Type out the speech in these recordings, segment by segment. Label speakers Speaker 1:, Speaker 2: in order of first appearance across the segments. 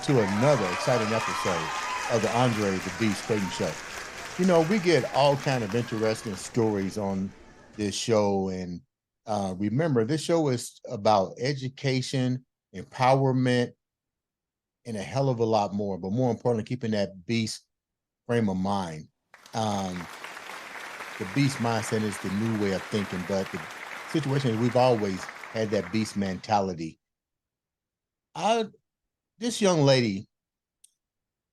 Speaker 1: to another exciting episode of the Andre The Beast Crayton Show. You know, we get all kind of interesting stories on this show. And remember, this show is about education, empowerment, and a hell of a lot more. But more importantly, keeping that beast frame of mind. The beast mindset is the new way of thinking, but the situation is we've always had that beast mentality. This young lady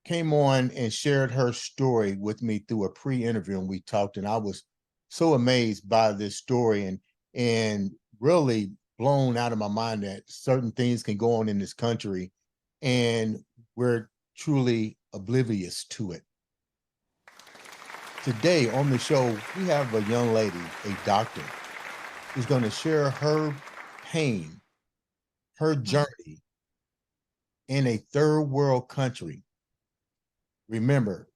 Speaker 1: came on and shared her story with me through a pre-interview, and we talked, and I was so amazed by this story and really blown out of my mind that certain things can go on in this country and we're truly oblivious to it. Today on the show, we have a young lady, a doctor, who's going to share her pain, her journey in a third world country. Remember,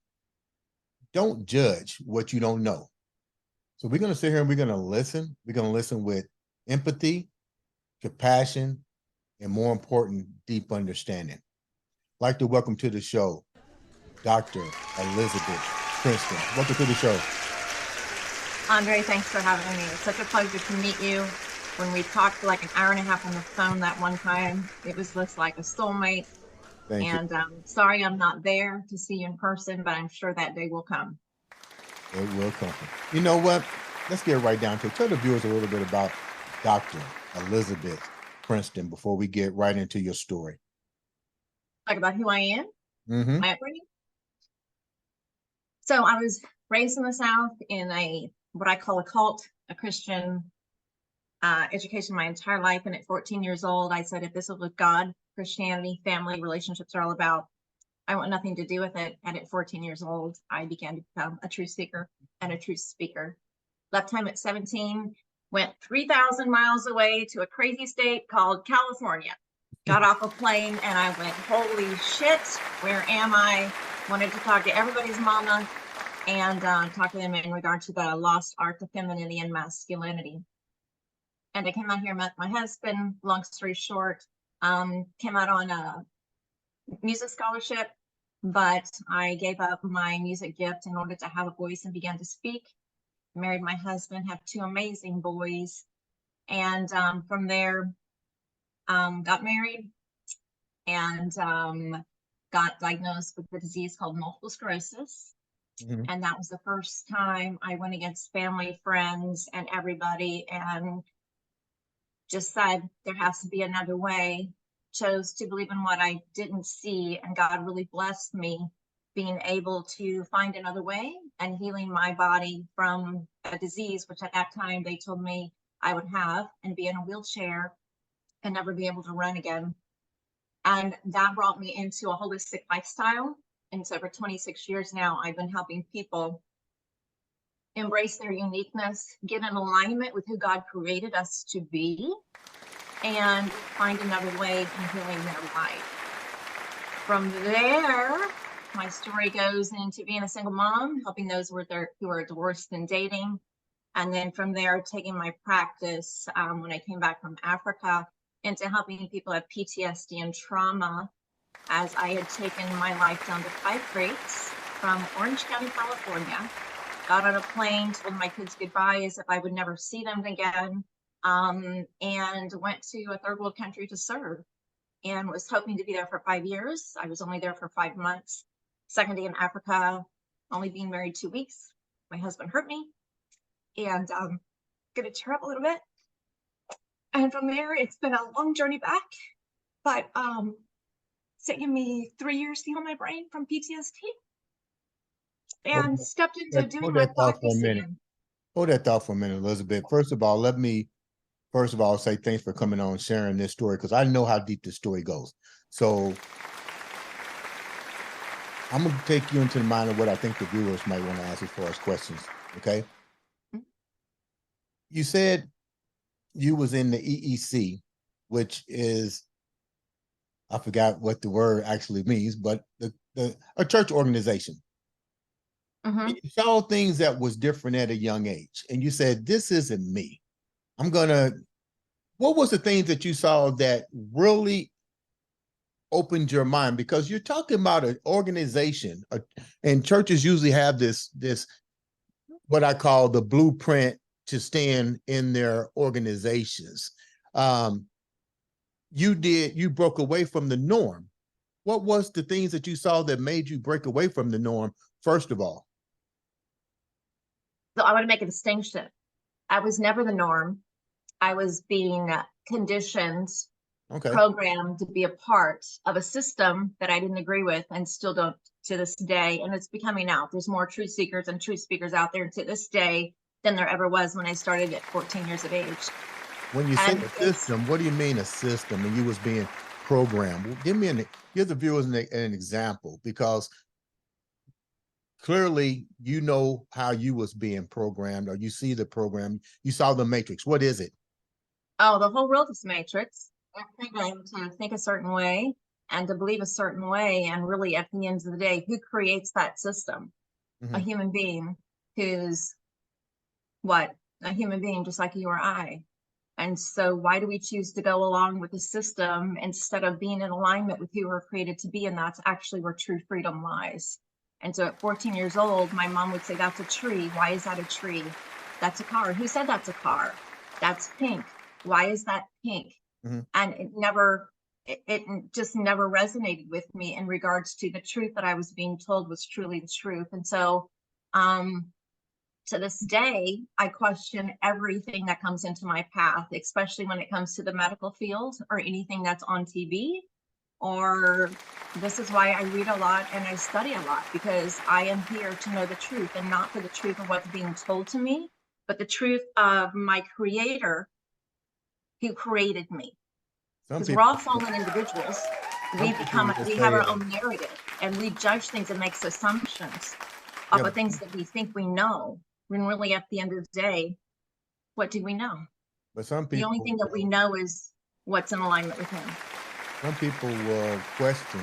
Speaker 1: don't judge what you don't know. So we're going to sit here and we're going to listen. We're going to listen with empathy, compassion, and more important, deep understanding. I'd like to welcome to the show, Dr. Elisabeth Princeton. Welcome to the show.
Speaker 2: Andre, thanks for having me. It's such a pleasure to meet you. When we talked for like an hour and a half on the phone that one time, it was just like a soulmate.
Speaker 1: Thank you.
Speaker 2: Sorry I'm not there to see you in person, but I'm sure that day will come.
Speaker 1: It will come. You know what? Let's get right down to it. Tell the viewers a little bit about Dr. Elisabeth Princeton before we get right into your story.
Speaker 2: Like about who I am? My upbringing? So I was raised in the South in what I call a cult, a Christian education my entire life. And at 14 years old, I said, if this is what God, Christianity, family, relationships are all about, I want nothing to do with it. And at 14 years old, I began to become a truth seeker and a truth speaker. Left home at 17, went 3,000 miles away to a crazy state called California. Got off a plane and I went, holy shit, where am I? Wanted to talk to everybody's mama and talk to them in regard to the lost art of femininity and masculinity. And I came out here, met my husband, long story short, came out on a music scholarship, but I gave up my music gift in order to have a voice and began to speak. Married my husband, have two amazing boys. And from there, got married and got diagnosed with a disease called multiple sclerosis. And that was the first time I went against family, friends, and everybody and just said there has to be another way. Chose to believe in what I didn't see, and God really blessed me being able to find another way and healing my body from a disease, which at that time they told me I would have and be in a wheelchair and never be able to run again. And that brought me into a holistic lifestyle. And so for 26 years now, I've been helping people embrace their uniqueness, get in alignment with who God created us to be, and find another way in healing their life. From there, my story goes into being a single mom, helping those who are divorced and dating. And then from there, taking my practice when I came back from Africa into helping people have PTSD and trauma, as I had taken my life down to 5 grades from Orange County, California. Got on a plane, told my kids goodbye as if I would never see them again, and went to a third world country to serve and was hoping to be there for 5 years. I was only there for 5 months. Second day in Africa, only being married 2 weeks. My husband hurt me and gonna tear up a little bit. And from there, it's been a long journey back, but it's taken me 3 years to heal my brain from PTSD. And stepped into doing my practice again.
Speaker 1: Hold that thought for a minute, Elizabeth. First of all, let me say thanks for coming on and sharing this story, because I know how deep this story goes. So I'm going to take you into the mind of what I think the viewers might want to ask as far as questions, okay? You said you was in the EEC, which is, I forgot what the word actually means, but a church organization. You saw things that was different at a young age, and you said, this isn't me. What was the things that you saw that really opened your mind? Because you're talking about an organization, and churches usually have this what I call the blueprint to stand in their organizations. Um, you broke away from the norm. What was the things that you saw that made you break away from the norm, first of all?
Speaker 2: So I want to make a distinction. I was never the norm. I was being conditioned,
Speaker 1: Okay.
Speaker 2: programmed to be a part of a system that I didn't agree with and still don't to this day. And it's becoming out. There's more truth seekers and truth speakers out there to this day than there ever was when I started at 14 years of age.
Speaker 1: When you say
Speaker 2: And
Speaker 1: a system, what do you mean a system and you was being programmed? Well, give the viewers an example, because clearly you know how you was being programmed, or you see the program, you saw the matrix. What is it?
Speaker 2: oh, the whole world is matrix. We're programmed to think a certain way and to believe a certain way. And really, at the end of the day, who creates that system? A
Speaker 1: Mhm.
Speaker 2: human being who's what? A human being just like you or I. And so why do we choose to go along with the system instead of being in alignment with who we're created to be? And that's actually where true freedom lies. And so at 14 years old, my mom would say, that's a tree. Why is that a tree? That's a car. Who said that's a car? That's pink. Why is that pink?
Speaker 1: Mhm.
Speaker 2: And it just never resonated with me in regards to the truth that I was being told was truly the truth. And so to this day, I question everything that comes into my path, especially when it comes to the medical field or anything that's on TV. Or this is why I read a lot and I study a lot, because I am here to know the truth, and not for the truth of what's being told to me, but the truth of my creator who created me.
Speaker 1: Some
Speaker 2: Because we're
Speaker 1: people,
Speaker 2: all fallen individuals.
Speaker 1: some people will
Speaker 2: We have
Speaker 1: say,
Speaker 2: our own narrative, and we judge things and make assumptions
Speaker 1: yeah,
Speaker 2: of the things that we think we know, when really at the end of the day, what do we know?
Speaker 1: but some
Speaker 2: The only
Speaker 1: people
Speaker 2: thing that we know is what's in alignment with him.
Speaker 1: some people will question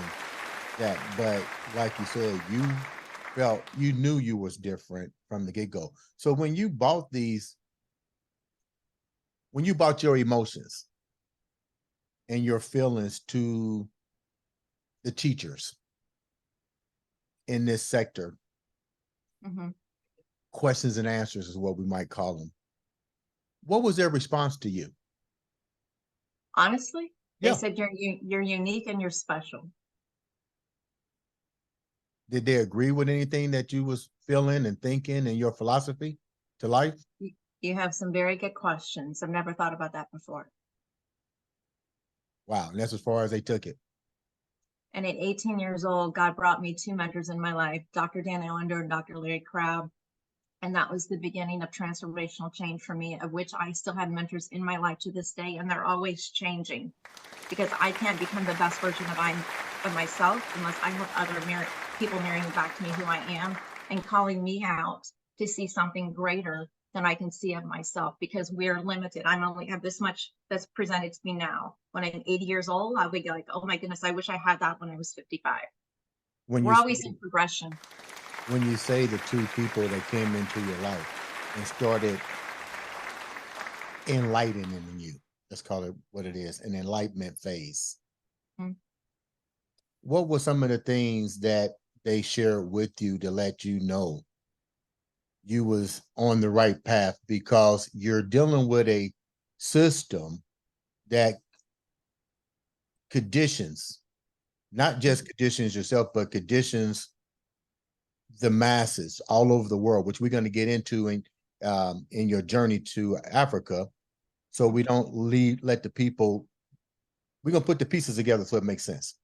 Speaker 1: that, but like you said, you knew you was different from the get-go. So when you bought your emotions and your feelings to the teachers in this sector,
Speaker 2: Mhm.
Speaker 1: questions and answers is what we might call them, what was their response to you?
Speaker 2: Honestly, they
Speaker 1: Yeah.
Speaker 2: said you're unique and you're special.
Speaker 1: Did they agree with anything that you was feeling and thinking and your philosophy to life?
Speaker 2: You have some very good questions. I've never thought about that before.
Speaker 1: Wow. And that's as far as they took it.
Speaker 2: And at 18 years old, God brought me two mentors in my life, Dr. Dan Allender and Dr. Larry Crabb. And that was the beginning of transformational change for me, of which I still have mentors in my life to this day, and they're always changing, because I can't become the best version of myself unless I have other people mirroring back to me who I am and calling me out to see something greater than I can see of myself, because we're limited. I only have this much that's presented to me now. When I'm 80 years old, I'll be like, oh my goodness, I wish I had that when I was 55.
Speaker 1: When
Speaker 2: We're
Speaker 1: you
Speaker 2: always
Speaker 1: say,
Speaker 2: in progression.
Speaker 1: when you say the two people that came into your life and started enlightening you, let's call it what it is, an enlightenment phase.
Speaker 2: Mm-hmm.
Speaker 1: What were some of the things that they shared with you to let you know you was on the right path? Because you're dealing with a system that conditions, not just conditions yourself, but conditions the masses all over the world, which we're going to get into in your journey to Africa. So we don't let the people, we're going to put the pieces together so it makes sense.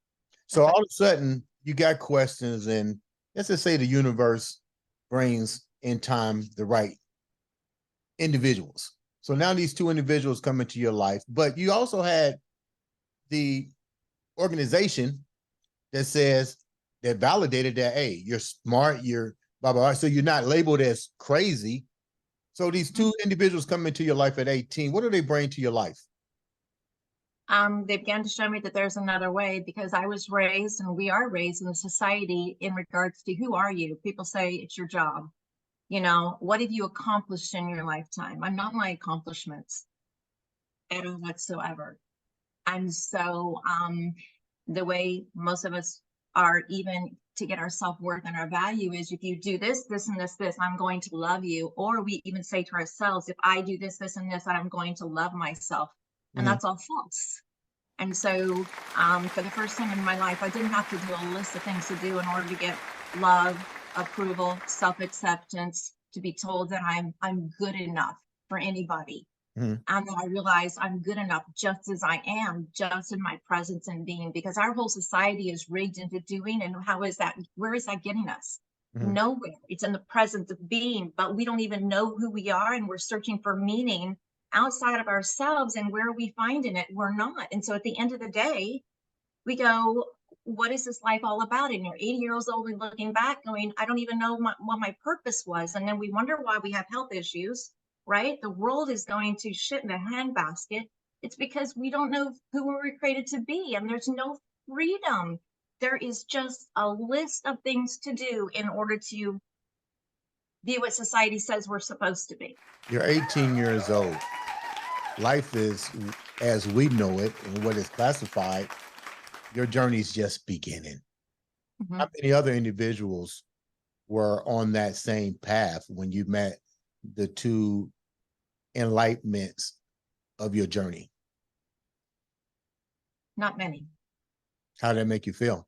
Speaker 1: So
Speaker 2: Okay.
Speaker 1: all of a sudden you got questions, and let's just say the universe brings in time the right individuals. So now these two individuals come into your life, but you also had the organization that says, that validated that, hey, you're smart, you're blah, blah, blah. So you're not labeled as crazy. So these two individuals come into your life at 18. What do they bring to your life?
Speaker 2: They began to show me that there's another way, because I was raised, and we are raised in the society in regards to who are you? People say it's your job. What have you accomplished in your lifetime? I'm not my accomplishments at all whatsoever. And so the way most of us are, even to get our self-worth and our value, is if you do this, this, and this, I'm going to love you. Or we even say to ourselves, if I do this, this, and this, I'm going to love myself. And that's all false. And so for the first time in my life, I didn't have to do a list of things to do in order to get love, approval, self-acceptance, to be told that I'm good enough for anybody. And then I realized I'm good enough just as I am, just in my presence and being, because our whole society is rigged into doing. And how is that? Where is that getting us? Nowhere. It's in the presence of being, but we don't even know who we are. And we're searching for meaning outside of ourselves. And where are we finding it? We're not. And so at the end of the day, we go, what is this life all about? And you're 80 years old and looking back going, I don't even know what my purpose was. And then we wonder why we have health issues, right? The world is going to shit in a handbasket. It's because we don't know who we were created to be. And there's no freedom. There is just a list of things to do in order to be what society says we're supposed to be.
Speaker 1: You're 18 years old. Life is, as we know it and what is classified, your journey's just beginning. How many other individuals were on that same path when you met the two enlightenments of your journey?
Speaker 2: Not many.
Speaker 1: How did that make you feel?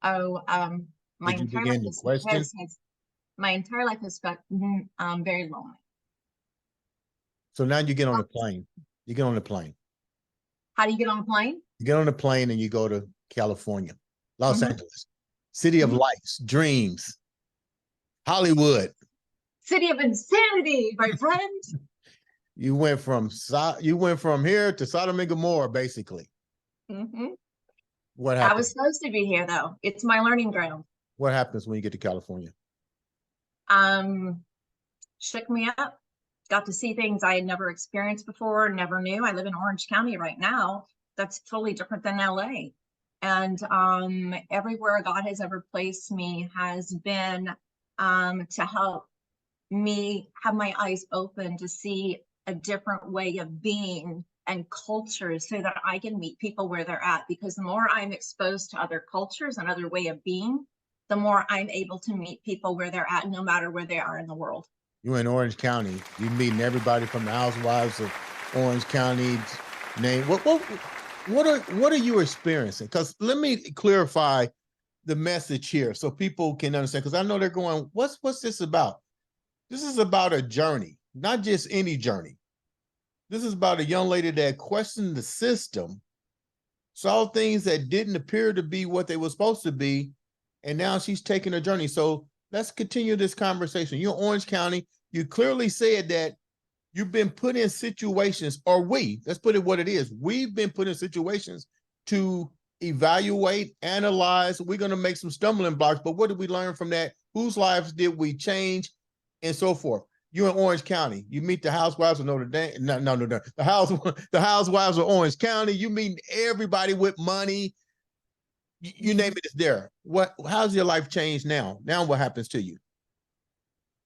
Speaker 2: Oh, my
Speaker 1: Did you
Speaker 2: entire
Speaker 1: begin
Speaker 2: life
Speaker 1: to question?
Speaker 2: my entire life has felt very lonely.
Speaker 1: So now you get on a plane. You get on a plane.
Speaker 2: How do you get on a plane?
Speaker 1: You get on a plane and you go to California, Los Angeles, city of lights, dreams, Hollywood.
Speaker 2: City of insanity, my friend.
Speaker 1: You went from here to Sodom and Gomorrah, basically. What happened?
Speaker 2: I was supposed to be here, though. It's my learning ground.
Speaker 1: What happens when you get to California?
Speaker 2: Shook me up. Got to see things I had never experienced before, never knew. I live in Orange County right now. That's totally different than LA. And everywhere God has ever placed me has been to help me have my eyes open to see a different way of being and cultures, so that I can meet people where they're at. Because the more I'm exposed to other cultures and other way of being, the more I'm able to meet people where they're at, no matter where they are in the world.
Speaker 1: You're in Orange County. You're meeting everybody from the housewives of Orange County. What are you experiencing? Because let me clarify the message here so people can understand. Because I know they're going, what's this about? This is about a journey, not just any journey. This is about a young lady that questioned the system, saw things that didn't appear to be what they were supposed to be, and now she's taking a journey. So let's continue this conversation. You're in Orange County. You clearly said that you've been put in situations, or let's put it what it is. We've been put in situations to evaluate, analyze. We're going to make some stumbling blocks, but what did we learn from that? Whose lives did we change, and so forth? You're in Orange County. You meet the housewives of Notre Dame. No. The housewives of Orange County. You meet everybody with money. You name it, it's there. How's your life changed now? Now what happens to you?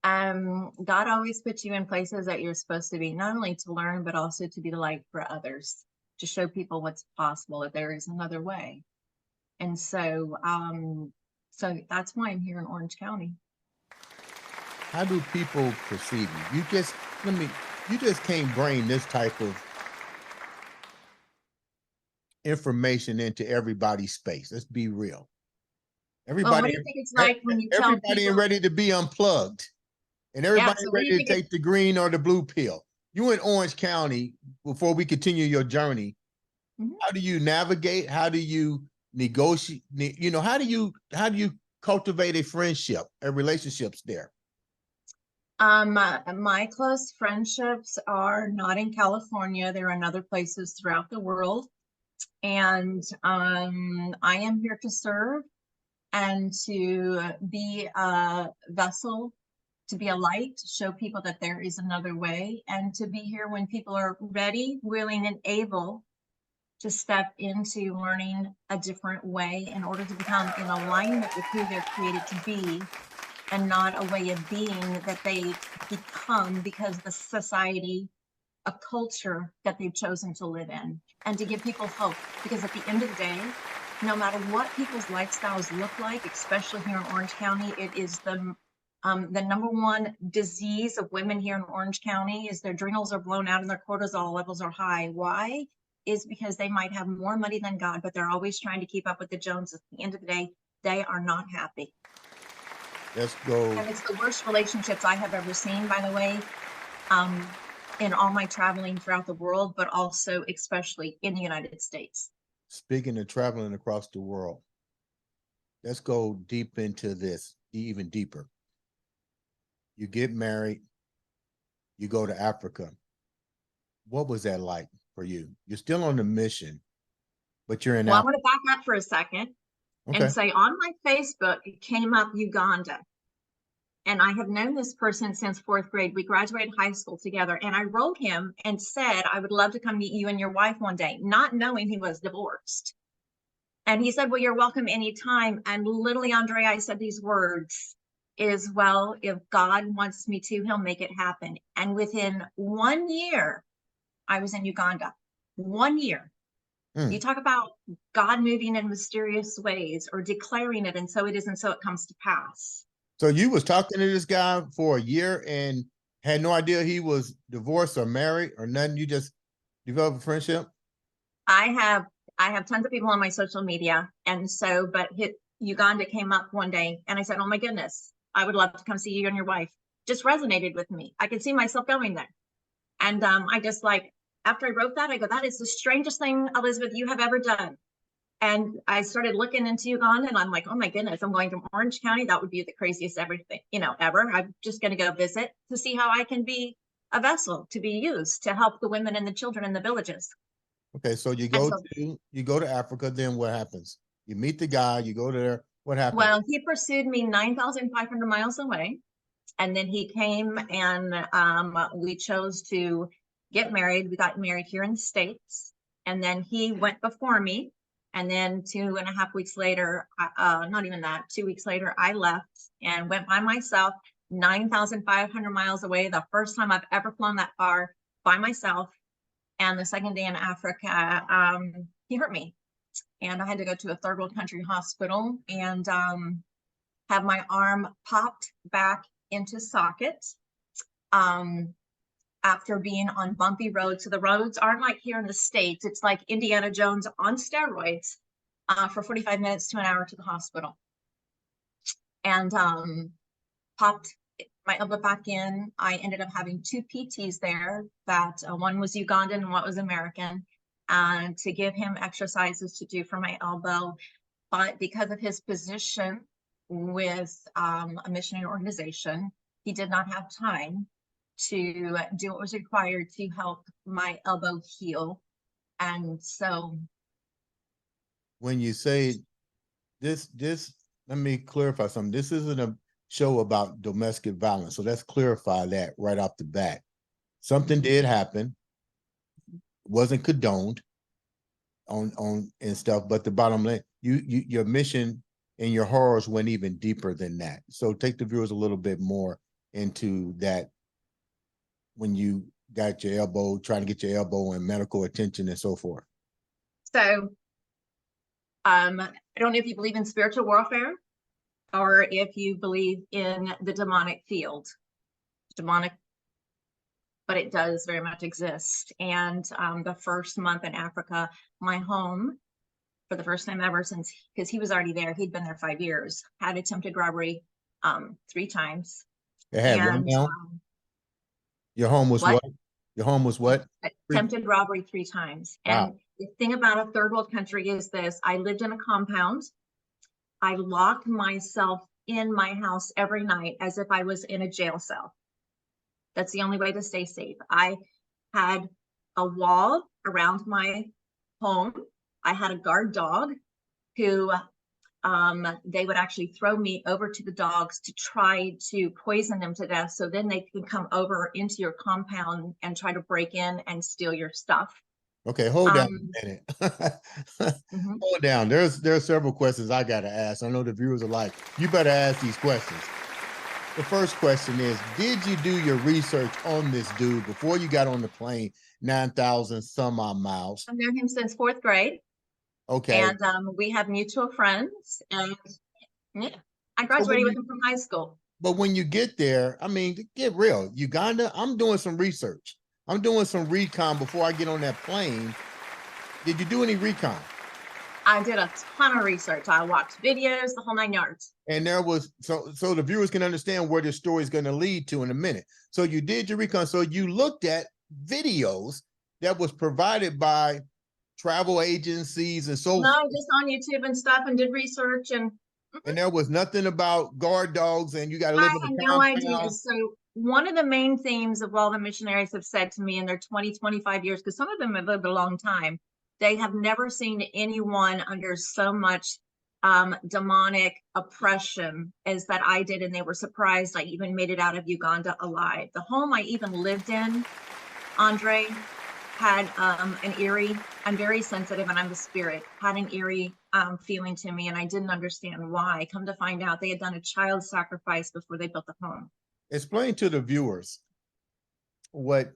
Speaker 2: God always puts you in places that you're supposed to be, not only to learn, but also to be the light for others, to show people what's possible, that there is another way. And so, so that's why I'm here in Orange County.
Speaker 1: How do people perceive you? You just can't bring this type of information into everybody's space. Let's be real. Everybody,
Speaker 2: what do you think it's like when you tell
Speaker 1: everybody
Speaker 2: people?
Speaker 1: ain't ready to be unplugged, and everybody ready to take the green or the blue pill. You in Orange County. Before we continue your journey, how do you navigate? How do you negotiate? How do you cultivate a friendship, a relationships there?
Speaker 2: My close friendships are not in California. They're in other places throughout the world. And I am here to serve and to be a vessel, to be a light, to show people that there is another way, and to be here when people are ready, willing, and able to step into learning a different way in order to become in alignment with who they're created to be, and not a way of being that they become because the society a culture that they've chosen to live in and to give people hope. Because at the end of the day, no matter what people's lifestyles look like, especially here in Orange County, it is the number one disease of women here in Orange County is their adrenals are blown out and their cortisol levels are high. Why? Is because they might have more money than God, but they're always trying to keep up with the Joneses. At the end of the day, they are not happy.
Speaker 1: Let's go.
Speaker 2: And it's the worst relationships I have ever seen, by the way, in all my traveling throughout the world, but also especially in the United States.
Speaker 1: Speaking of traveling across the world, let's go deep into this, even deeper. You get married, you go to Africa. What was that like for you? You're still on the mission, but you're in
Speaker 2: Well, I
Speaker 1: Africa.
Speaker 2: want to back up for a second and say on my Facebook, it came up Uganda. And I have known this person since 4th grade. We graduated high school together. And I wrote him and said, I would love to come meet you and your wife one day, not knowing he was divorced. And he said, well, you're welcome anytime. And literally, Andre, I said these words is, well, if God wants me to, he'll make it happen. And within 1 year, I was in Uganda. 1 year. You talk about God moving in mysterious ways or declaring it, and so it is, and so it comes to pass.
Speaker 1: So you was talking to this guy for a year and had no idea he was divorced or married or nothing. You just developed a friendship?
Speaker 2: I have tons of people on my social media. And so, but Uganda came up one day and I said, oh my goodness, I would love to come see you and your wife. Just resonated with me. I could see myself going there. And I just like, after I wrote that, I go, that is the strangest thing, Elisabeth, you have ever done. And I started looking into Uganda and I'm like, oh my goodness, I'm going to Orange County. That would be the craziest everything, ever. I'm just going to go visit to see how I can be a vessel to be used to help the women and the children in the villages.
Speaker 1: Okay, so you go to Africa, then what happens? You meet the guy, you go there, what happens?
Speaker 2: Well, he pursued me 9,500 miles away. And then he came and we chose to get married. We got married here in the States. And then he went before me. And then 2.5 weeks later, not even that, 2 weeks later, I left and went by myself 9,500 miles away. The first time I've ever flown that far by myself. And the second day in Africa, he hurt me. And I had to go to a third world country hospital and have my arm popped back into socket after being on bumpy roads. So the roads aren't like here in the States. It's like Indiana Jones on steroids for 45 minutes to an hour to the hospital. And popped my elbow back in. I ended up having 2 PTs there that one was Ugandan and one was American, and to give him exercises to do for my elbow. But because of his position with a missionary organization, he did not have time to do what was required to help my elbow heal. And so
Speaker 1: when you say this, let me clarify something. This isn't a show about domestic violence. So let's clarify that right off the bat. Something did happen, wasn't condoned on and stuff, but the bottom line, your mission and your horrors went even deeper than that. So take the viewers a little bit more into that when you got your elbow, trying to get your elbow and medical attention and so forth.
Speaker 2: So I don't know if you believe in spiritual warfare or if you believe in the demonic field. Demonic, but it does very much exist. And the first month in Africa, my home, for the first time ever since, because he was already there, he'd been there 5 years, had attempted robbery 3 times.
Speaker 1: It had one now? Your home was what? Your home was what?
Speaker 2: Attempted robbery 3 times. Wow. And the thing about a third world country is this: I lived in a compound. I locked myself in my house every night as if I was in a jail cell. That's the only way to stay safe. I had a wall around my home. I had a guard dog who they would actually throw me over to the dogs to try to poison them to death. So then they could come over into your compound and try to break in and steal your stuff.
Speaker 1: Okay, hold down a minute. Hold down. There are several questions I got to ask. I know the viewers are like, you better ask these questions. The first question is, did you do your research on this dude before you got on the plane 9,000 some odd miles?
Speaker 2: I've known him since 4th grade.
Speaker 1: Okay.
Speaker 2: And we have mutual friends. And yeah, I
Speaker 1: So
Speaker 2: graduated with him from high school.
Speaker 1: but when you get there, I mean, get real. Uganda, I'm doing some research. I'm doing some recon before I get on that plane. Did you do any recon?
Speaker 2: I did a ton of research. I watched videos, the whole 9 yards.
Speaker 1: And there was, so the viewers can understand where this story is going to lead to in a minute. So you did your recon. So you looked at videos that was provided by travel agencies and so
Speaker 2: No, just on YouTube and stuff, and did research.
Speaker 1: And there was nothing about guard dogs and you got to live
Speaker 2: I
Speaker 1: in
Speaker 2: had
Speaker 1: a
Speaker 2: no
Speaker 1: compound.
Speaker 2: idea. So one of the main themes of all the missionaries have said to me in their 20, 25 years, because some of them have lived a long time, they have never seen anyone under so much demonic oppression as that I did. And they were surprised I even made it out of Uganda alive. The home I even lived in, Andre, had an eerie, I'm very sensitive and I'm the spirit, had an eerie feeling to me, and I didn't understand why. Come to find out, they had done a child sacrifice before they built the home.
Speaker 1: Explain to the viewers what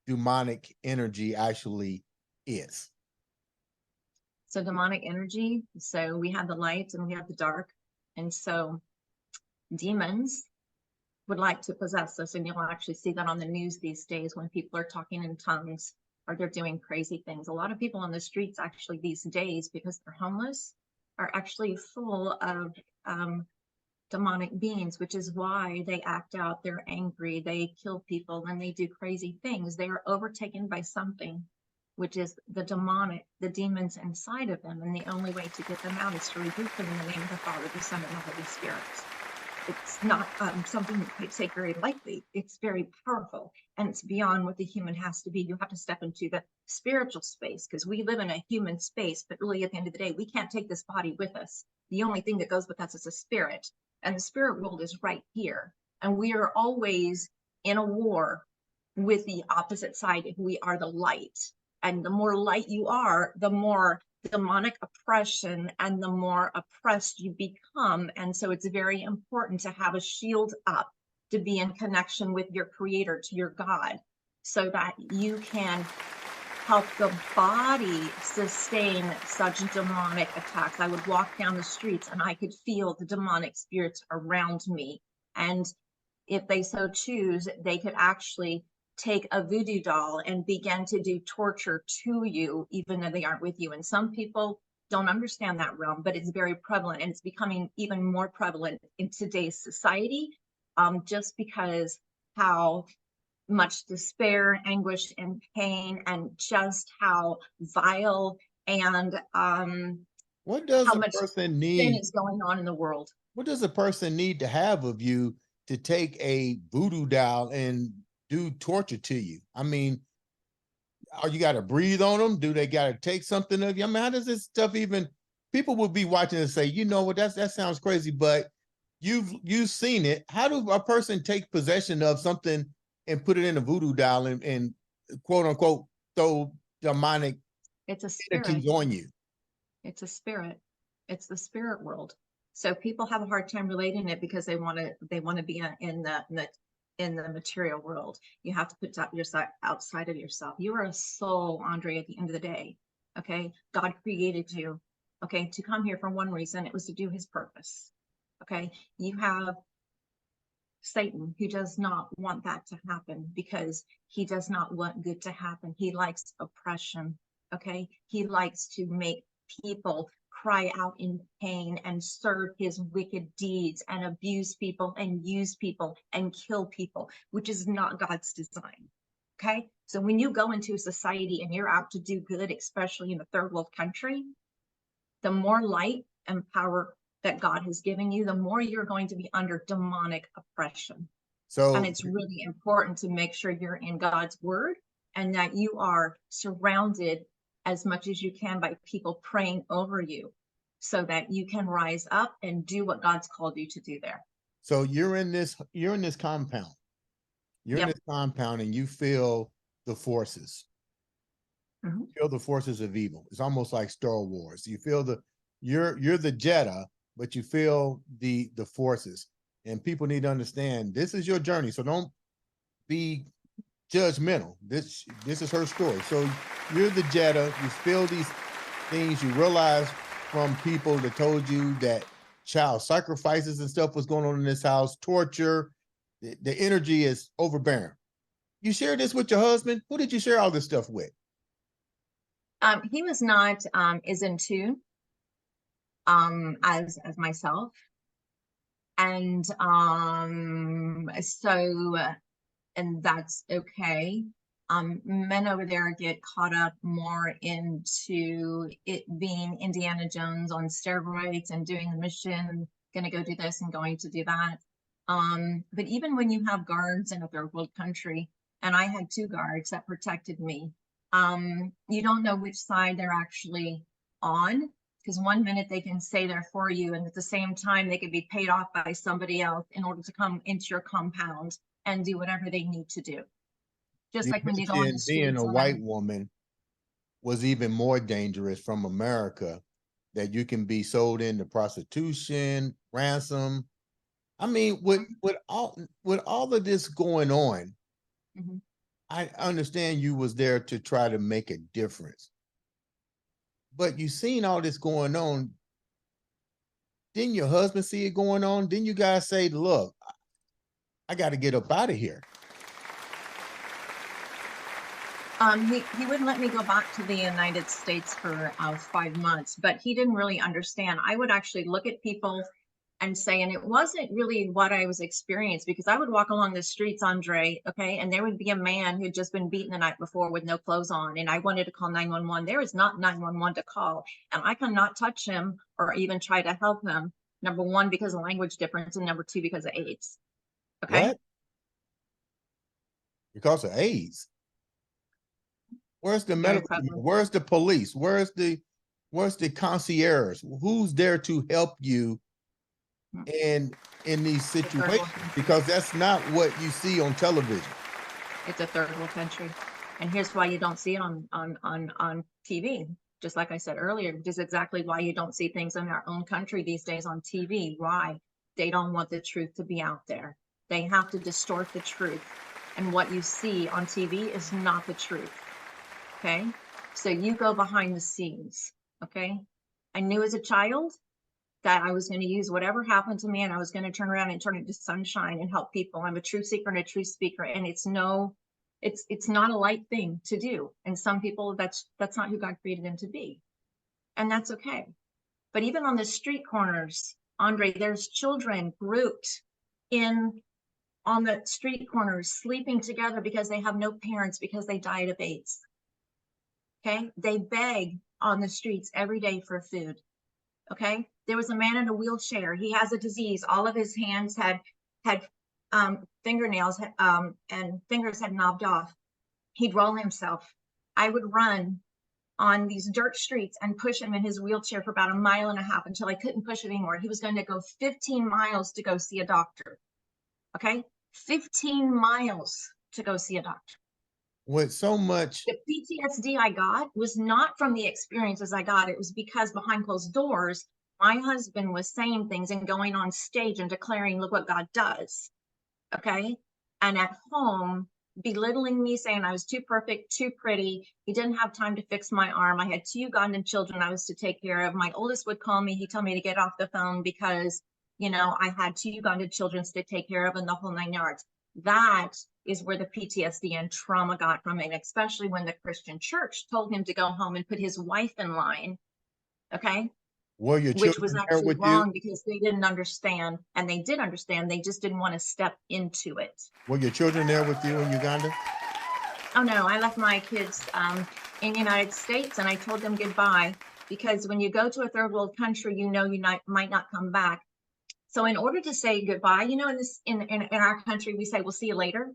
Speaker 1: demonic energy actually is.
Speaker 2: So demonic energy, so we have the light and we have the dark, and so demons would like to possess us, and you'll actually see that on the news these days when people are talking in tongues or they're doing crazy things. A lot of people on the streets actually these days, because they're homeless, are actually full of demonic beings, which is why they act out, they're angry, they kill people, and they do crazy things. They are overtaken by something, which is the demonic, the demons inside of them, and the only way to get them out is to rebuke them in the name of the Father, the Son, and the Holy Spirit. It's not something that we take very lightly. It's very powerful, and it's beyond what the human has to be. You have to step into the spiritual space, because we live in a human space, but really at the end of the day, we can't take this body with us. The only thing that goes with us is a spirit, and the spirit world is right here. And we are always in a war with the opposite side if we are the light. And the more light you are, the more demonic oppression and the more oppressed you become. And so it's very important to have a shield up, to be in connection with your creator, to your God, so that you can help the body sustain such demonic attacks. I would walk down the streets and I could feel the demonic spirits around me. And if they so choose, they could actually take a voodoo doll and begin to do torture to you, even though they aren't with you. And some people don't understand that realm, but it's very prevalent, and it's becoming even more prevalent in today's society, just because how much despair, anguish, and pain, and just how vile and
Speaker 1: What does
Speaker 2: how
Speaker 1: a
Speaker 2: much
Speaker 1: person
Speaker 2: sin
Speaker 1: need?
Speaker 2: is going on in the world.
Speaker 1: What does a person need to have of you to take a voodoo doll and do torture to you? I mean, you got to breathe on them? Do they got to take something of you? I mean, how does this stuff even? People will be watching and say, you know what, that sounds crazy, but you've seen it. How do a person take possession of something and put it in a voodoo doll and quote unquote throw demonic
Speaker 2: It's a spirit.
Speaker 1: entities on you?
Speaker 2: It's a spirit. It's the spirit world. So people have a hard time relating it because they want to be in the material world. You have to put yourself outside of yourself. You are a soul, Andre, at the end of the day. Okay. God created you, okay, to come here for one reason. It was to do his purpose. Okay. You have Satan, who does not want that to happen, because he does not want good to happen. He likes oppression. Okay. He likes to make people cry out in pain and serve his wicked deeds and abuse people and use people and kill people, which is not God's design. Okay. So when you go into a society and you're out to do good, especially in a third world country, the more light and power that God has given you, the more you're going to be under demonic oppression.
Speaker 1: So,
Speaker 2: and it's really important to make sure you're in God's word and that you are surrounded as much as you can by people praying over you, so that you can rise up and do what God's called you to do there.
Speaker 1: So you're in this compound. You're in this compound and you feel the forces. You feel the forces of evil. It's almost like Star Wars. You feel you're the Jedi, but you feel the forces. And people need to understand this is your journey. So don't be judgmental. This is her story. So you're the Jetta, you feel these things, you realize from people that told you that child sacrifices and stuff was going on in this house, torture, the energy is overbearing. You share this with your husband? Who did you share all this stuff with?
Speaker 2: He was not as in tune as myself. And and that's okay. Men over there get caught up more into it being Indiana Jones on steroids and doing the mission, gonna go do this and going to do that. But even when you have guards in a third world country, and I had 2 guards that protected me, you don't know which side they're actually on, because one minute they can say they're for you, and at the same time they could be paid off by somebody else in order to come into your compound and do whatever they need to do. Just
Speaker 1: You
Speaker 2: like when you go on the
Speaker 1: mentioned being
Speaker 2: streets.
Speaker 1: a white woman was even more dangerous from America, that you can be sold into prostitution, ransom. I mean, with all of this going on,
Speaker 2: Mhm.
Speaker 1: I understand you was there to try to make a difference. But you seen all this going on. Didn't your husband see it going on? Didn't you guys say, look, I got to get up out of here?
Speaker 2: He wouldn't let me go back to the United States for 5 months, but he didn't really understand. I would actually look at people and say, and it wasn't really what I was experienced, because I would walk along the streets, Andre, okay, and there would be a man who'd just been beaten the night before with no clothes on, and I wanted to call 911. There is not 911 to call, and I cannot touch him or even try to help him. Number 1, because of language difference, and number 2, because of AIDS. Okay.
Speaker 1: What? Because of AIDS? Where's the
Speaker 2: Very
Speaker 1: medical?
Speaker 2: prevalent.
Speaker 1: Where's the police? Where's the concierge? Who's there to help you in these situations? Because that's not what you see on television.
Speaker 2: It's a third world country, and here's why you don't see it on TV. Just like I said earlier, which is exactly why you don't see things in our own country these days on TV. Why? They don't want the truth to be out there. They have to distort the truth, and what you see on TV is not the truth. Okay, so you go behind the scenes. Okay, I knew as a child that I was going to use whatever happened to me, and I was going to turn around and turn it to sunshine and help people. I'm a truth seeker and a truth speaker, and it's not a light thing to do. And some people, that's not who God created them to be, and that's okay. But even on the street corners, Andre, there's children grouped on the street corners, sleeping together because they have no parents, because they died of AIDS. Okay, they beg on the streets every day for food. Okay, there was a man in a wheelchair. He has a disease. All of his hands had fingernails and fingers had knobbed off. He'd roll himself. I would run on these dirt streets and push him in his wheelchair for about 1.5 miles until I couldn't push it anymore. He was going to go 15 miles to go see a doctor. Okay, 15 miles to go see a doctor.
Speaker 1: With so much,
Speaker 2: the PTSD I got was not from the experiences I got. It was because behind closed doors, my husband was saying things and going on stage and declaring, look what God does. Okay. And at home, belittling me, saying I was too perfect, too pretty. He didn't have time to fix my arm. I had 2 Ugandan children I was to take care of. My oldest would call me. He told me to get off the phone because, I had 2 Ugandan children to take care of, and the whole 9 yards. That is where the PTSD and trauma got from it, especially when the Christian church told him to go home and put his wife in line. Okay.
Speaker 1: were your
Speaker 2: Which
Speaker 1: children
Speaker 2: was
Speaker 1: there
Speaker 2: actually
Speaker 1: with
Speaker 2: wrong
Speaker 1: you?
Speaker 2: because they didn't understand, and they did understand. They just didn't want to step into it.
Speaker 1: Were your children there with you in Uganda?
Speaker 2: Oh no, I left my kids in the United States, and I told them goodbye, because when you go to a third world country, you might not come back. So in order to say goodbye, in our country, we say, we'll see you later.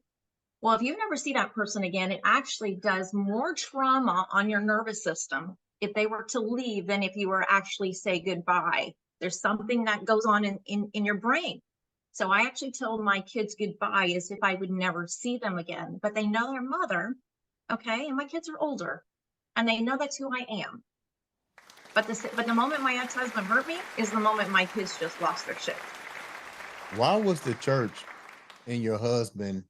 Speaker 2: Well, if you never see that person again, it actually does more trauma on your nervous system if they were to leave than if you were actually say goodbye. There's something that goes on in your brain. So I actually told my kids goodbye as if I would never see them again, but they know their mother. Okay. And my kids are older and they know that's who I am. But the moment my ex-husband hurt me is the moment my kids just lost their shit.
Speaker 1: Why was the church and your husband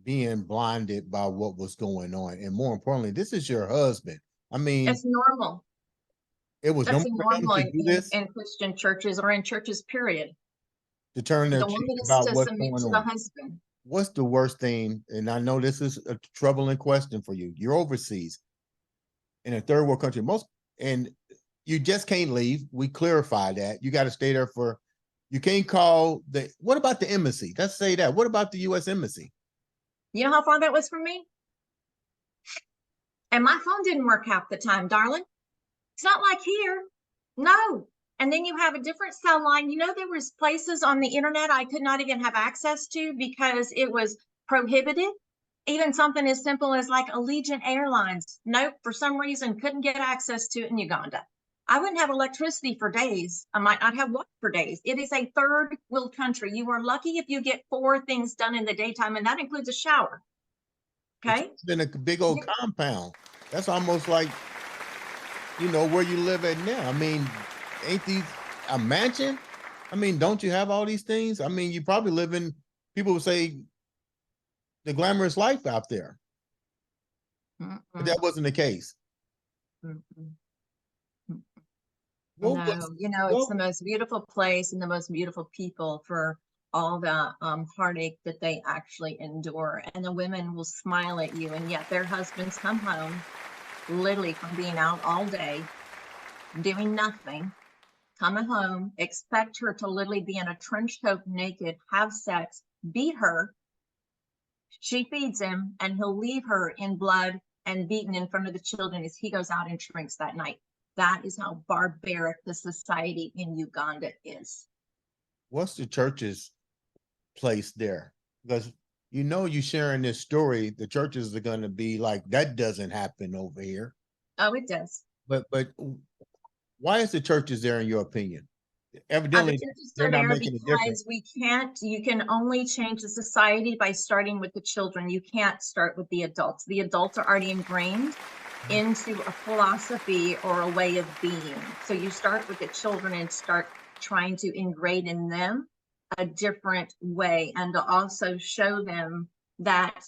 Speaker 1: being blinded by what was going on? And more importantly, this is your husband. I mean,
Speaker 2: It's normal.
Speaker 1: it was
Speaker 2: That's
Speaker 1: normal for them
Speaker 2: normal
Speaker 1: to do this,
Speaker 2: in Christian churches or in churches, period.
Speaker 1: to turn their
Speaker 2: The
Speaker 1: cheek
Speaker 2: woman is
Speaker 1: about
Speaker 2: to
Speaker 1: what's
Speaker 2: submit
Speaker 1: going
Speaker 2: to the
Speaker 1: on.
Speaker 2: husband.
Speaker 1: What's the worst thing? And I know this is a troubling question for you. You're overseas in a third world country. And you just can't leave. We clarify that. You got to stay there for, you can't call what about the embassy? Let's say that. What about the US Embassy?
Speaker 2: You know how far that was from me? And my phone didn't work half the time, darling. It's not like here. No. And then you have a different cell line. You know, there was places on the internet I could not even have access to because it was prohibited. Even something as simple as like Allegiant Airlines. Nope, for some reason, couldn't get access to it in Uganda. I wouldn't have electricity for days. I might not have water for days. It is a third world country. You are lucky if you get 4 things done in the daytime, and that includes a shower.
Speaker 1: But
Speaker 2: Okay.
Speaker 1: it's been a big old compound. That's almost like, where you live at now. I mean, ain't these a mansion? I mean, don't you have all these things? I mean, you probably live in, people would say, the glamorous life out there. But that wasn't the case. What was,
Speaker 2: No, you know, it's
Speaker 1: what,
Speaker 2: the most beautiful place and the most beautiful people for all the heartache that they actually endure. And the women will smile at you, and yet their husbands come home literally from being out all day, doing nothing, coming home, expect her to literally be in a trench coat naked, have sex, beat her. She feeds him, and he'll leave her in blood and beaten in front of the children as he goes out and drinks that night. That is how barbaric the society in Uganda is.
Speaker 1: what's the church's place there? Because you sharing this story, the churches are going to be like, that doesn't happen over here.
Speaker 2: Oh, it does.
Speaker 1: But why is the churches there in your opinion?
Speaker 2: The
Speaker 1: Evidently,
Speaker 2: churches
Speaker 1: they're
Speaker 2: are
Speaker 1: not
Speaker 2: there
Speaker 1: making a difference.
Speaker 2: because you can only change the society by starting with the children. You can't start with the adults. The adults are already ingrained into a philosophy or a way of being. So you start with the children and start trying to ingrain in them a different way, and to also show them that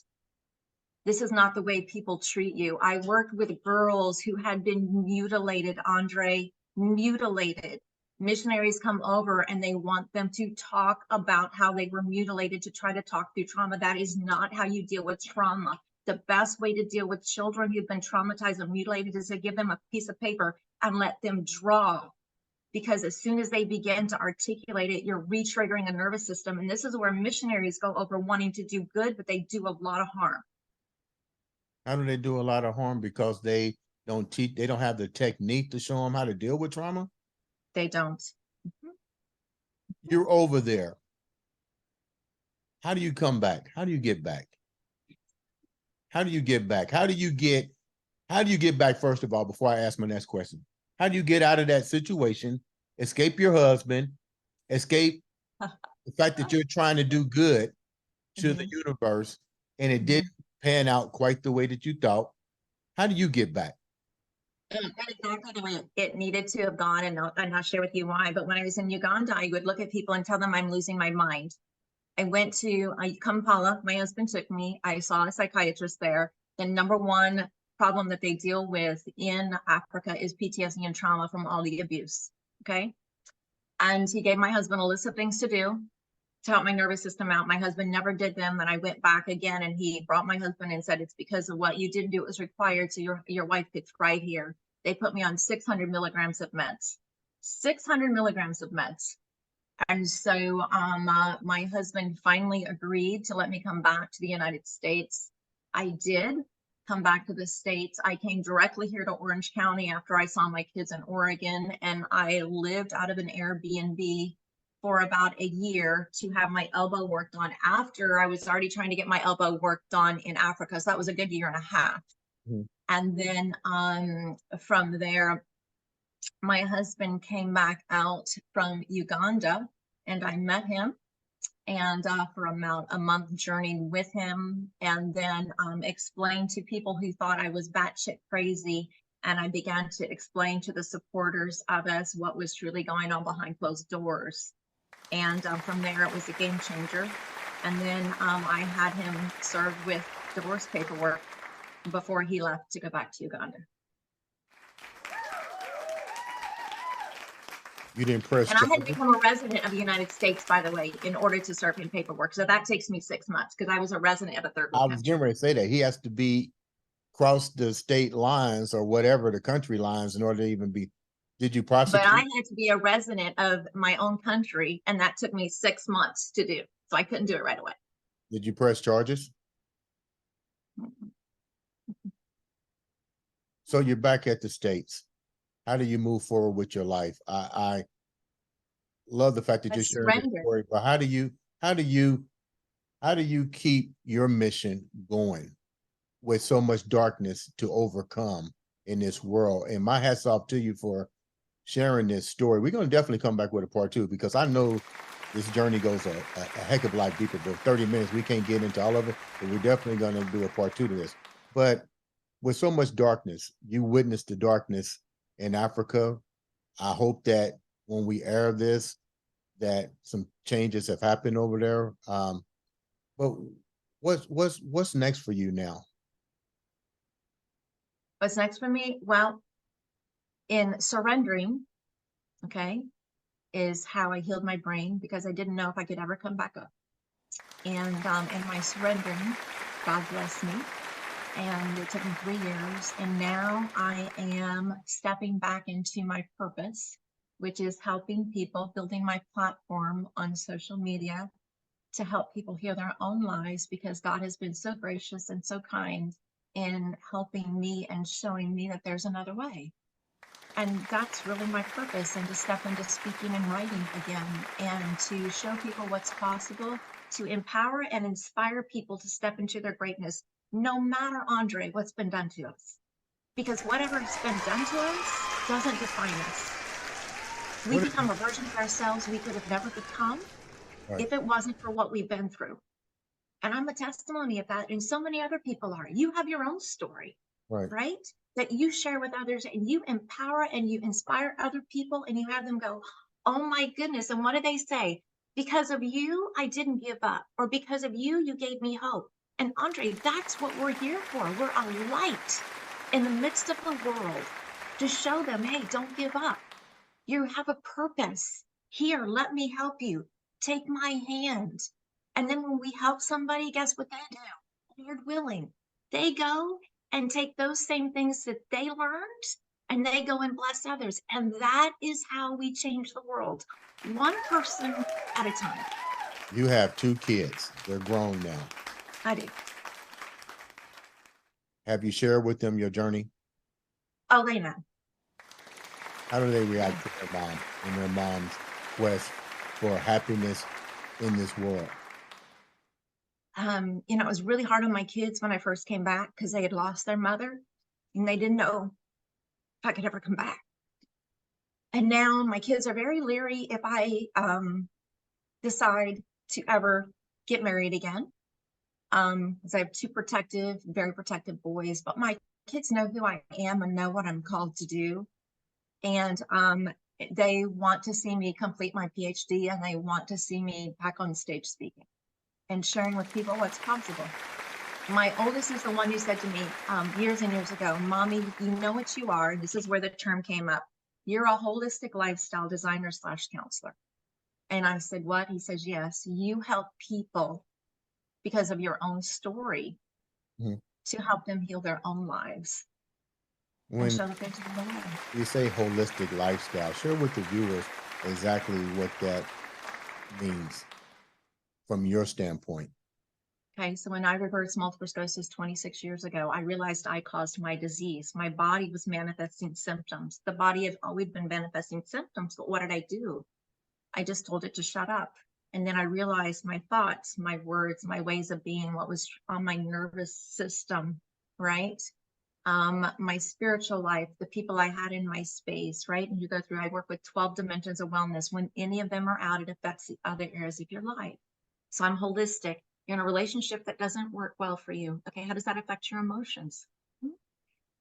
Speaker 2: this is not the way people treat you. I worked with girls who had been mutilated, Andre, mutilated. Missionaries come over and they want them to talk about how they were mutilated, to try to talk through trauma. That is not how you deal with trauma. The best way to deal with children who've been traumatized and mutilated is to give them a piece of paper and let them draw. Because as soon as they begin to articulate it, you're re-triggering a nervous system. And this is where missionaries go over wanting to do good, but they do a lot of harm.
Speaker 1: How do they do a lot of harm? Because they don't teach, they don't have the technique to show them how to deal with trauma.
Speaker 2: They don't.
Speaker 1: You're over there. How do you come back? How do you get back? How do you get back? How do you get back, first of all, before I ask my next question? How do you get out of that situation, escape your husband, escape the fact that you're trying to do good to the universe and it didn't pan out quite the way that you thought? How do you get back?
Speaker 2: Not exactly the way it needed to have gone, and I'll share with you why. But when I was in Uganda, I would look at people and tell them I'm losing my mind. I went to Kampala. My husband took me. I saw a psychiatrist there. The number one problem that they deal with in Africa is PTSD and trauma from all the abuse. Okay. And he gave my husband a list of things to do to help my nervous system out. My husband never did them. And I went back again, and he brought my husband and said, it's because of what you didn't do. It was required. So your wife could thrive here. They put me on 600 milligrams of meds, 600 milligrams of meds. And so my husband finally agreed to let me come back to the United States. I did come back to the States. I came directly here to Orange County after I saw my kids in Oregon, and I lived out of an Airbnb for about a year to have my elbow worked on after I was already trying to get my elbow worked on in Africa. So that was a good year and a half. And then from there, my husband came back out from Uganda, and I met him, and for about a month journeyed with him, and then explained to people who thought I was batshit crazy. And I began to explain to the supporters of us what was truly going on behind closed doors. And from there, it was a game changer. And then I had him served with divorce paperwork before he left to go back to Uganda.
Speaker 1: You didn't press
Speaker 2: And I had to
Speaker 1: charges?
Speaker 2: become a resident of the United States, by the way, in order to serve him paperwork. So that takes me 6 months because I was a resident of a third
Speaker 1: I
Speaker 2: world
Speaker 1: was
Speaker 2: country.
Speaker 1: getting ready to say that he has to be cross the state lines or whatever, the country lines, in order to even be. Did you
Speaker 2: But I
Speaker 1: prosecute?
Speaker 2: had to be a resident of my own country, and that took me 6 months to do. So I couldn't do it right away.
Speaker 1: Did you press charges? So you're back at the States. How do you move forward with your life? I love the fact that
Speaker 2: I
Speaker 1: you're sharing the
Speaker 2: surrendered.
Speaker 1: story, but how do you keep your mission going with so much darkness to overcome in this world? And my hats off to you for sharing this story. We're going to definitely come back with a part 2 because I know this journey goes a heck of a lot deeper. But 30 minutes, we can't get into all of it, but we're definitely going to do a part 2 to this. But with so much darkness, you witnessed the darkness in Africa. I hope that when we air this, that some changes have happened over there. But what's next for you now?
Speaker 2: What's next for me? Well, in surrendering, okay, is how I healed my brain because I didn't know if I could ever come back up. And in my surrendering, God blessed me. And it took me 3 years. And now I am stepping back into my purpose, which is helping people, building my platform on social media to help people heal their own lives because God has been so gracious and so kind in helping me and showing me that there's another way. And that's really my purpose, and to step into speaking and writing again and to show people what's possible, to empower and inspire people to step into their greatness, no matter, Andre, what's been done to us. Because whatever's been done to us doesn't define us. We
Speaker 1: What?
Speaker 2: become a version of ourselves we could have never become
Speaker 1: Right,
Speaker 2: if it wasn't for what we've been through. And I'm a testimony of that, and so many other people are. You have your own story,
Speaker 1: right.
Speaker 2: right? That you share with others, and you empower and you inspire other people, and you have them go, oh my goodness. And what do they say? Because of you, I didn't give up. Or because of you, you gave me hope. And Andre, that's what we're here for. We're a light in the midst of the world to show them, hey, don't give up. You have a purpose. Here, let me help you. Take my hand. And then when we help somebody, guess what they do? Lord willing, they go and take those same things that they learned and they go and bless others. And that is how we change the world, one person at a time.
Speaker 1: You have 2 kids. They're grown now.
Speaker 2: I do.
Speaker 1: Have you shared with them your journey?
Speaker 2: Oh, they know.
Speaker 1: How do they react to their mom and their mom's quest for happiness in this world?
Speaker 2: It was really hard on my kids when I first came back because they had lost their mother and they didn't know if I could ever come back. And now my kids are very leery if I decide to ever get married again. Because I have 2 very protective boys, but my kids know who I am and know what I'm called to do. And they want to see me complete my PhD, and they want to see me back on stage speaking and sharing with people what's possible. My oldest is the one who said to me years and years ago, Mommy, you know what you are. This is where the term came up. You're a holistic lifestyle designer / counselor. And I said, what? He says, yes, you help people because of your own story
Speaker 1: Mhm.
Speaker 2: to help them heal their own lives and
Speaker 1: When
Speaker 2: show that there's another way.
Speaker 1: you say holistic lifestyle, share with the viewers exactly what that means from your standpoint.
Speaker 2: Okay, so when I reversed multiple sclerosis 26 years ago, I realized I caused my disease. My body was manifesting symptoms. The body had always been manifesting symptoms, but what did I do? I just told it to shut up. And then I realized my thoughts, my words, my ways of being, what was on my nervous system, right? My spiritual life, the people I had in my space, right? And you go through, I work with 12 dimensions of wellness. When any of them are out, it affects the other areas of your life. So I'm holistic. You're in a relationship that doesn't work well for you. Okay, how does that affect your emotions?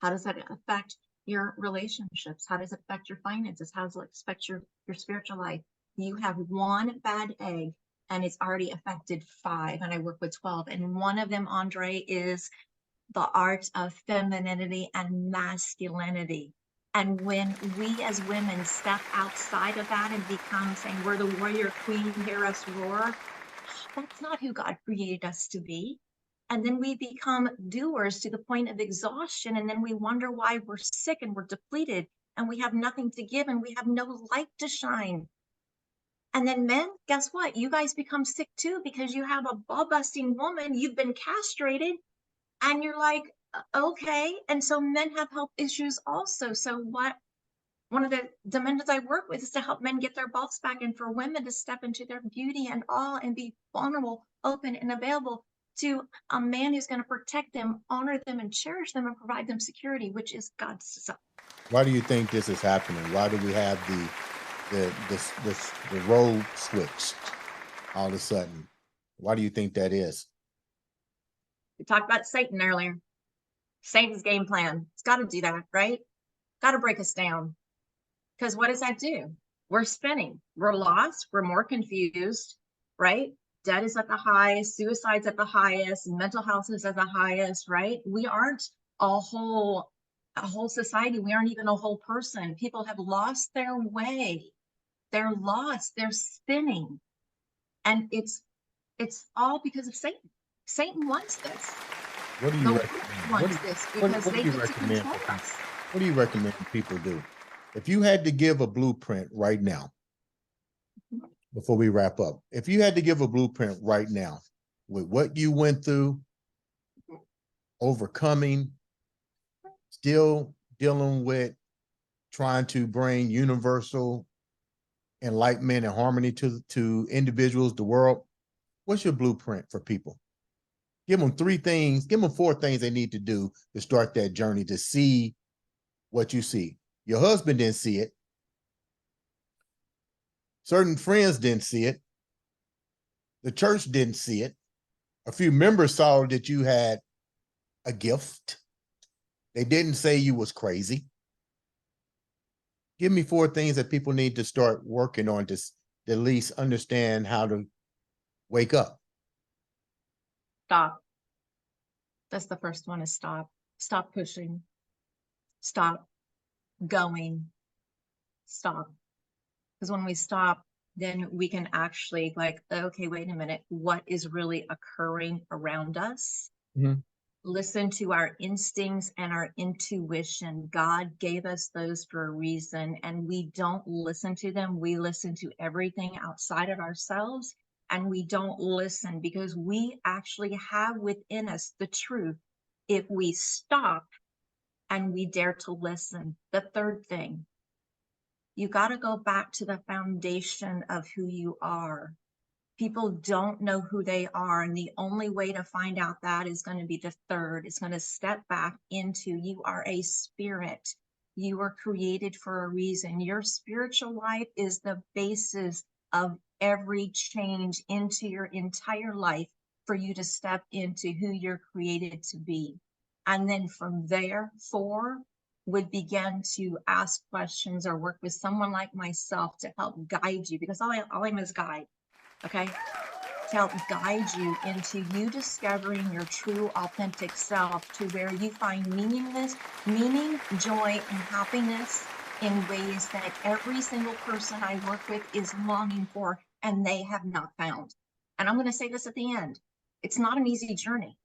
Speaker 2: How does that affect your relationships? How does it affect your finances? How does it affect your spiritual life? You have one bad egg and it's already affected 5, and I work with 12. And one of them, Andre, is the art of femininity and masculinity. And when we as women step outside of that and become saying, we're the warrior queen, hear us roar, that's not who God created us to be. And then we become doers to the point of exhaustion. And then we wonder why we're sick and we're depleted and we have nothing to give and we have no light to shine. And then men, guess what? You guys become sick too because you have a ball busting woman, you've been castrated, and you're like, okay. And so men have health issues also. So one of the dimensions I work with is to help men get their balls back, and for women to step into their beauty and awe and be vulnerable, open, and available to a man who's going to protect them, honor them, and cherish them, and provide them security, which is God's design.
Speaker 1: Why do you think this is happening? Why do we have the role switch all of a sudden? Why do you think that is?
Speaker 2: We talked about Satan earlier. Satan's game plan. It's got to do that, right? Got to break us down. Because what does that do? We're spinning. We're lost. We're more confused, right? Debt is at the highest. Suicide's at the highest. Mental health is at the highest, right? We aren't a whole society. We aren't even a whole person. People have lost their way. They're lost. They're spinning. And it's all because of Satan. Satan wants this.
Speaker 1: What do you recommend?
Speaker 2: Wants this because they get to control us.
Speaker 1: What do you recommend people do? If you had to give a blueprint right now, before we wrap up, if you had to give a blueprint right now with what you went through, overcoming, still dealing with trying to bring universal enlightenment and harmony to individuals, the world, what's your blueprint for people? Give them 3 things, give them 4 things they need to do to start that journey to see what you see. Your husband didn't see it. Certain friends didn't see it. The church didn't see it. A few members saw that you had a gift. They didn't say you was crazy. Give me 4 things that people need to start working on to at least understand how to wake up.
Speaker 2: Stop. That's the first one, is stop. Stop pushing. Stop going. Stop. Because when we stop, then we can actually like, okay, wait a minute, what is really occurring around us?
Speaker 1: Mm-hmm.
Speaker 2: Listen to our instincts and our intuition. God gave us those for a reason, and we don't listen to them. We listen to everything outside of ourselves, and we don't listen because we actually have within us the truth if we stop and we dare to listen. The third thing, you got to go back to the foundation of who you are. People don't know who they are, and the only way to find out that is going to be the third. It's going to step back into, you are a spirit. You were created for a reason. Your spiritual life is the basis of every change into your entire life for you to step into who you're created to be. And then from there, 4 would begin to ask questions or work with someone like myself to help guide you, because all I'm is guide. Okay, to help guide you into you discovering your true authentic self, to where you find meaning, joy, and happiness in ways that every single person I work with is longing for and they have not found. And I'm going to say this at the end. It's not an easy journey,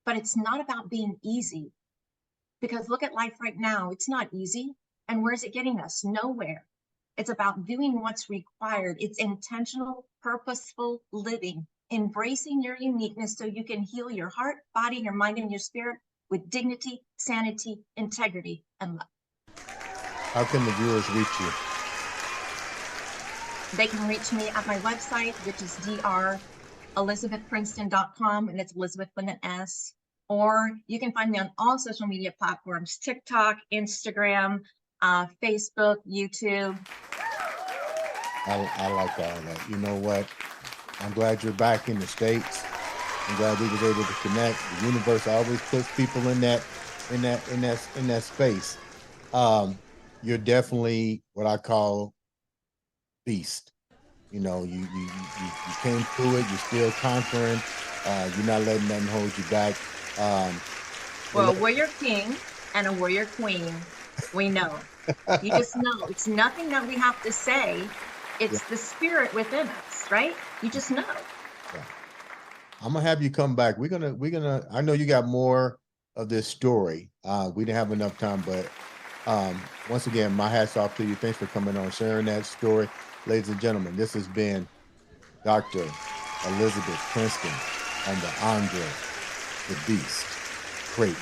Speaker 2: but it's not about being easy, because look at life right now. It's not easy. And where's it getting us? Nowhere. It's about doing what's required. It's intentional, purposeful living, embracing your uniqueness so you can heal your heart, body, your mind, and your spirit with dignity, sanity, integrity, and love.
Speaker 1: How can the viewers reach you?
Speaker 2: They can reach me at my website, which is dr.elisabethprinceton.com, and it's Elizabeth with an S. Or you can find me on all social media platforms: TikTok, Instagram, Facebook, YouTube.
Speaker 1: I like all that. You know what? I'm glad you're back in the States. I'm glad we was able to connect. The universe always puts people in that space. You're definitely what I call beast. You know, you came through it. You're still conquering. You're not letting nothing hold you back.
Speaker 2: Well, a warrior king and a warrior queen, we know. You just know. It's nothing that we have to say. It's the spirit within us, right? You just know.
Speaker 1: Yeah. I'm gonna have you come back. We're gonna. I know you got more of this story. We didn't have enough time, but once again, my hat's off to you. Thanks for coming on, sharing that story, ladies and gentlemen. This has been Dr. Elisabeth Princeton on the Andre the Beast Crayton